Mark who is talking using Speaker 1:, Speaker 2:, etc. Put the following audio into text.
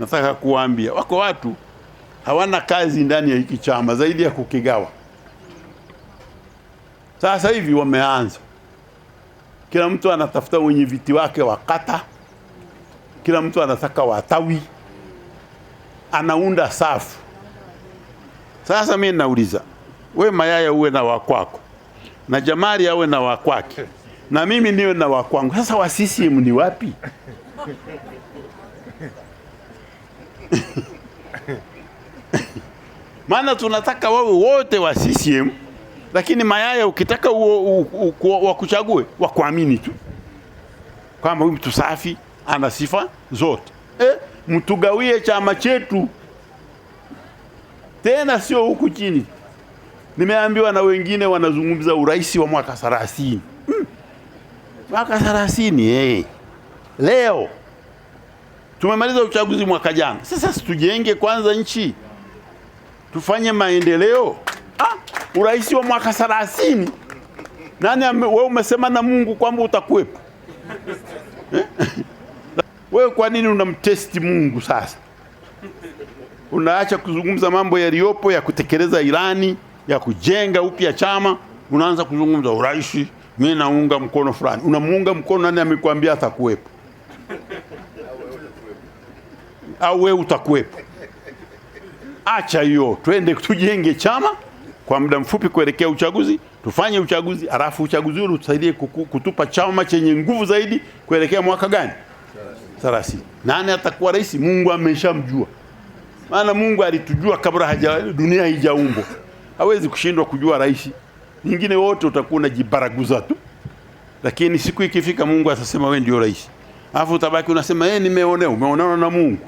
Speaker 1: nataka kuwaambia wako watu hawana kazi ndani ya hiki chama zaidi ya kukigawa. Sasa hivi wameanza, kila mtu anatafuta wenye viti wake wa kata, kila mtu anataka watawi, anaunda safu. Sasa mimi nauliza, we Mayaya uwe na wakwako, na Jamali awe na wakwake, na mimi niwe na wakwangu. Sasa wa CCM ni wapi? Maana tunataka wawe wote wa CCM, lakini Mayaya ukitaka wakuchague, wakuamini tu kwamba huyu mtu safi, ana sifa zote. Mtugawie chama chetu, tena sio huku chini. Nimeambiwa na wengine wanazungumza urais wa mwaka 30. Mwaka 30 leo tumemaliza uchaguzi mwaka jana. Sasa tujenge kwanza nchi, tufanye maendeleo. Urais wa mwaka 30, nani wewe umesema na Mungu kwamba utakuwepo? Wewe kwa nini unamtesti Mungu sasa? Unaacha kuzungumza mambo yaliyopo ya kutekeleza ilani ya kujenga upya chama, unaanza kuzungumza urais, mimi naunga mkono fulani. Unamuunga mkono nani amekwambia atakuwepo? Au wewe utakuwepo? Acha hiyo, twende tujenge chama kwa muda mfupi kuelekea uchaguzi, tufanye uchaguzi, alafu uchaguzi ule utusaidie kutupa chama chenye nguvu zaidi kuelekea mwaka gani? 30. Nani atakuwa rais? Mungu ameshamjua. Maana Mungu alitujua kabla dunia haijaumbwa. Hawezi kushindwa kujua rais. Nyingine wote utakuwa unajibaraguza tu. Lakini siku ikifika Mungu atasema wewe ndio rais. Alafu utabaki unasema umeonewa na Mungu.